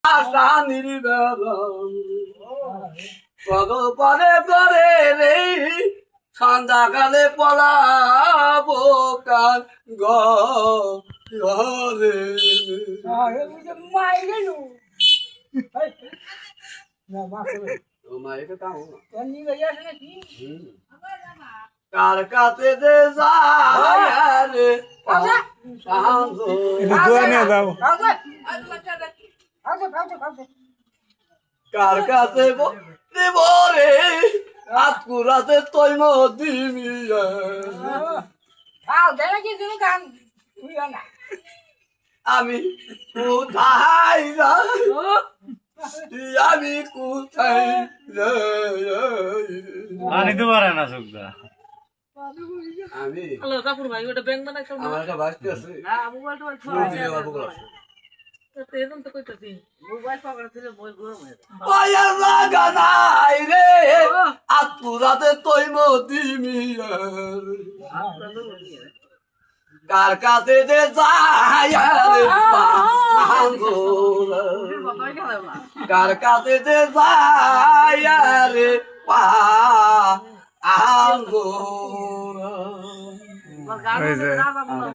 আশানির বেলন পাগল পারে করে রে সন্ধ্যাকালে পলাবো কাল ঘরে কার কাছে যে যায় রে কার কাছে দেব রে আকুরাতে তৈ মদিমি আমি কোথায় যাই আমি কোথায় পানি তো পারে না চোখটা আমি হ্যালো কাপুর ভাই ওটা ব্যাংক বানাই সব আমার একটা বাস্তি আছে না মোবাইল টোবাইল তো এরকম তো কইতাছি মোবাইল পাকড়া ছিল বই গরম হয়ে যায় পায়া লাগা নাই রে আকুরাতে তৈ মদিমি কার কাছে যে যায় রে পাগল কার কাছে যে যায় রে পাগল